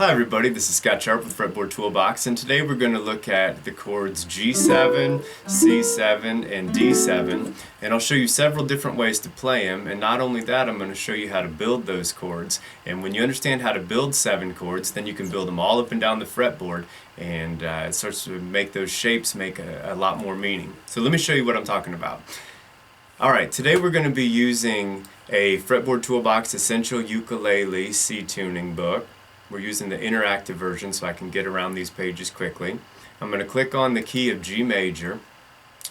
Hi everybody, this is Scott Sharp with Fretboard Toolbox, and today we're going to look at the chords G7, C7, and D7, and I'll show you several different ways to play them, and not only that, I'm going to show you how to build those chords. And when you understand how to build 7 chords, then you can build them all up and down the fretboard, and it starts to make those shapes make a lot more meaning. So let me show you what I'm talking about. Alright, today we're going to be using a Fretboard Toolbox Essential Ukulele C tuning book. We're using the interactive version so I can get around these pages quickly. I'm going to click on the key of G major,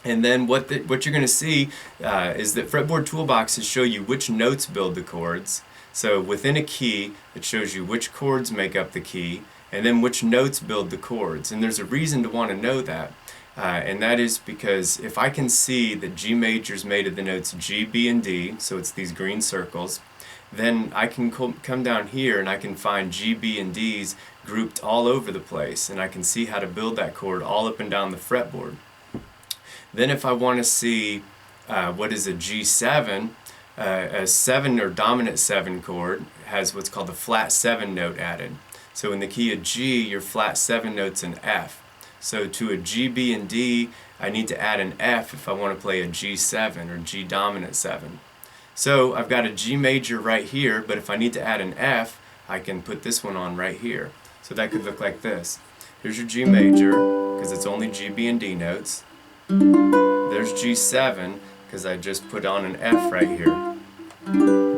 and then what you're going to see is that Fretboard Toolboxes show you which notes build the chords. So within a key, it shows you which chords make up the key, and then which notes build the chords. And there's a reason to want to know that. And that is because if I can see that G major is made of the notes G, B, and D, so it's these green circles, then I can come down here and I can find G, B, and D's grouped all over the place, and I can see how to build that chord all up and down the fretboard. Then if I want to see what is a G7, a 7 or dominant 7 chord has what's called the flat 7 note added. So in the key of G, your flat 7 note's an F. So to a G, B, and D, I need to add an F if I want to play a G7 or G dominant 7. So I've got a G major right here, but if I need to add an F, I can put this one on right here. So that could look like this. Here's your G major, because it's only G, B, and D notes. There's G7, because I just put on an F right here.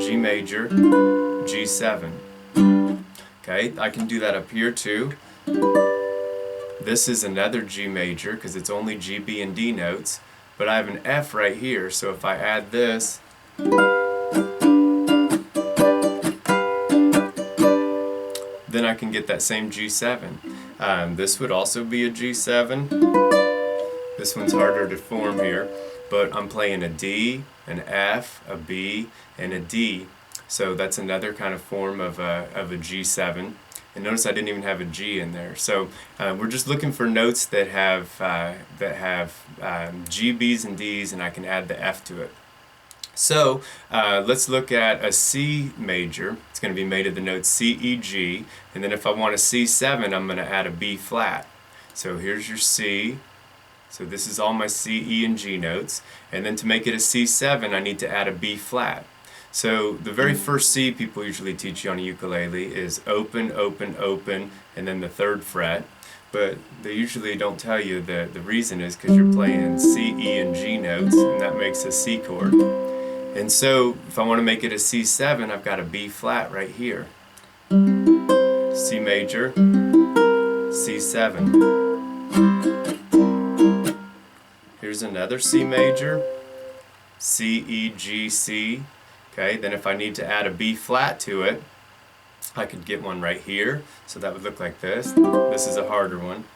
G major, G7. Okay, I can do that up here too. This is another G major, because it's only G, B, and D notes. But I have an F right here, so if I add this, then I can get that same G7. This would also be a G7. This one's harder to form here, but I'm playing a D, an F, a B, and a D. So that's another kind of form of a G7. And notice I didn't even have a G in there. So we're just looking for notes that have G, B's, and D's, and I can add the F to it. So let's look at a C major. It's going to be made of the notes C, E, G, and then if I want a C7, I'm going to add a B flat. So here's your C. So this is all my C, E, and G notes. And then to make it a C7, I need to add a B flat. So the very first C people usually teach you on a ukulele is open, open, open, and then the 3rd fret. But they usually don't tell you the reason is because you're playing C, E, and G notes, and that makes a C chord. And so if I want to make it a C7, I've got a B flat right here. C major, C7. Here's another C major, C, E, G, C. Okay, then if I need to add a B flat to it, I could get one right here. So that would look like this. This is a harder one,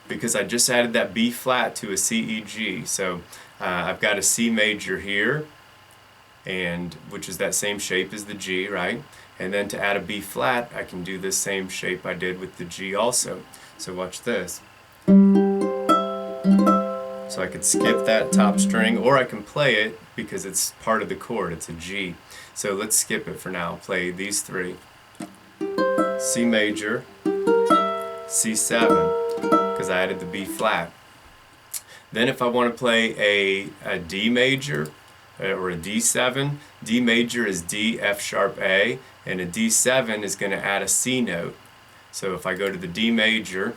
because I just added that B flat to a C, E, G. So I've got a C major here, and which is that same shape as the G, right? And then to add a B flat, I can do this same shape I did with the G also. So watch this. So I could skip that top string, or I can play it because it's part of the chord, it's a G. So let's skip it for now. Play these 3. C major, C7, because I added the B flat. Then if I want to play a D major or a D7, D major is D, F sharp, A, and a D7 is going to add a C note. So if I go to the D major,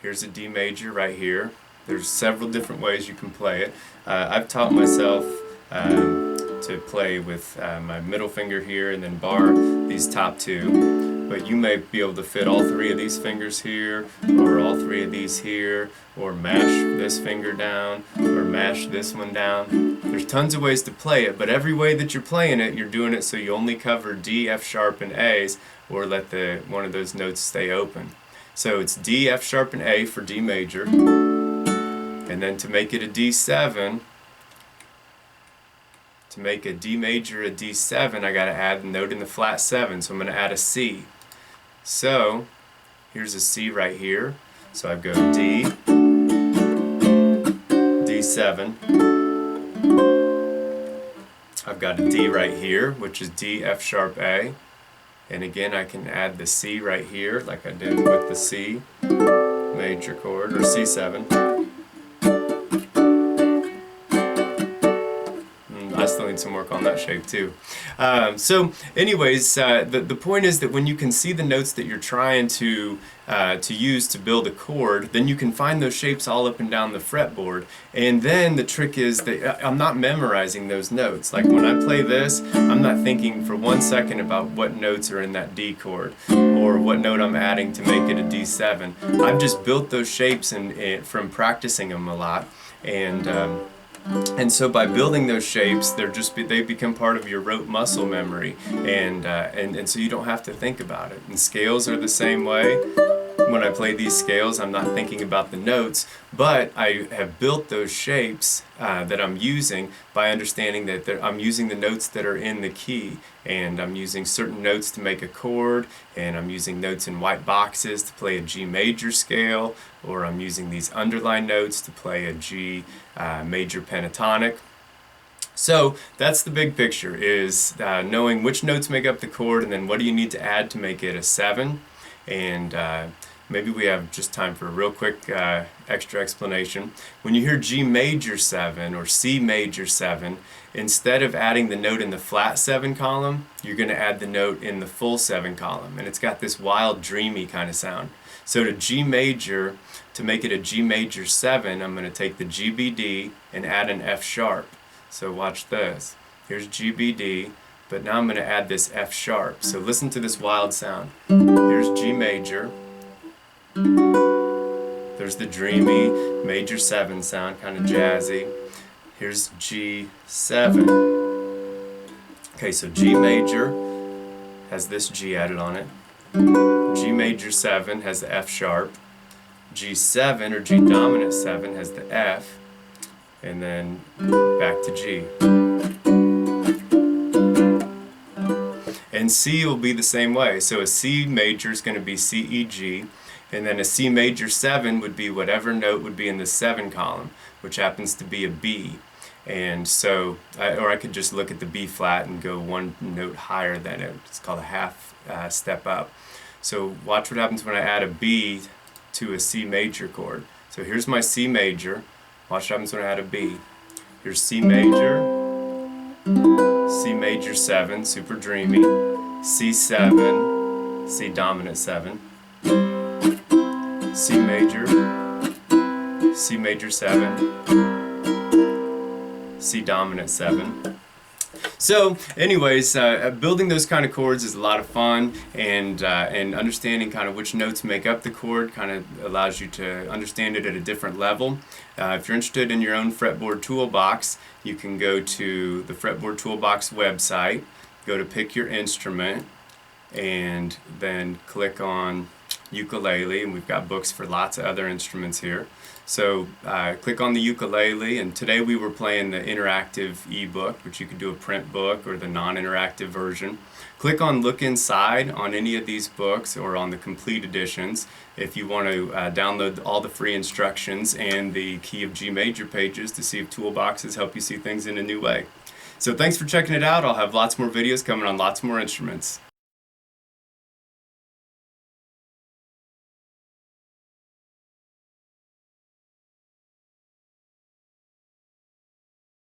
here's a D major right here. There's several different ways you can play it. I've taught myself to play with my middle finger here and then bar these top 2. But you may be able to fit all 3 of these fingers here, or all 3 of these here, or mash this finger down, or mash this one down. There's tons of ways to play it, but every way that you're playing it, you're doing it so you only cover D, F sharp, and A's, or let one of those notes stay open. So it's D, F sharp, and A for D major. And then to make it a D7, to make a D major a D7, I got to add the note in the flat 7, so I'm going to add a C. So here's a C right here. So I go D, D7. I've got a D right here, which is D, F sharp, A. And again, I can add the C right here, like I did with the C major chord, or C7. I still need some work on that shape too. So anyways, the point is that when you can see the notes that you're trying to use to build a chord, then you can find those shapes all up and down the fretboard. And then the trick is that I'm not memorizing those notes. Like when I play this, I'm not thinking for 1 second about what notes are in that D chord or what note I'm adding to make it a D7. I've just built those shapes from practicing them a lot. And so by building those shapes, they become part of your rote muscle memory, and so you don't have to think about it. And scales are the same way. When I play these scales, I'm not thinking about the notes, but I have built those shapes that I'm using by understanding that I'm using the notes that are in the key, and I'm using certain notes to make a chord, and I'm using notes in white boxes to play a G major scale, or I'm using these underlined notes to play a G major pentatonic. So that's the big picture, is knowing which notes make up the chord, and then what do you need to add to make it a 7. And maybe we have just time for a real quick extra explanation. When you hear G major 7 or C major 7, instead of adding the note in the flat 7 column, you're going to add the note in the full 7 column. And it's got this wild, dreamy kind of sound. So to make it a G major 7, I'm going to take the GBD and add an F sharp. So watch this. Here's GBD, but now I'm going to add this F sharp. So listen to this wild sound. Here's G major. There's the dreamy major 7 sound, kind of jazzy. Here's G7. Okay, so G major has this G added on it. G major 7 has the F sharp. G7 or G dominant 7 has the F, and then back to G. And C will be the same way. So a C major is going to be C, E, G, and then a C major 7 would be whatever note would be in the 7 column, which happens to be a B. And so, or I could just look at the B flat and go one note higher than it. It's called a half step up. So watch what happens when I add a B to a C major chord. So here's my C major. Watch what happens when I add a B. Here's C major, C major 7, super dreamy, C7, C dominant 7, C major 7, C dominant 7. So anyways, building those kind of chords is a lot of fun, and understanding kind of which notes make up the chord kind of allows you to understand it at a different level. If you're interested in your own Fretboard Toolbox, you can go to the Fretboard Toolbox website, go to pick your instrument, and then click on ukulele, and we've got books for lots of other instruments here. So click on the ukulele, and today we were playing the interactive ebook, which you could do a print book or the non-interactive version. Click on Look Inside on any of these books or on the complete editions if you want to download all the free instructions and the key of G major pages to see if toolboxes help you see things in a new way. So thanks for checking it out. I'll have lots more videos coming on lots more instruments.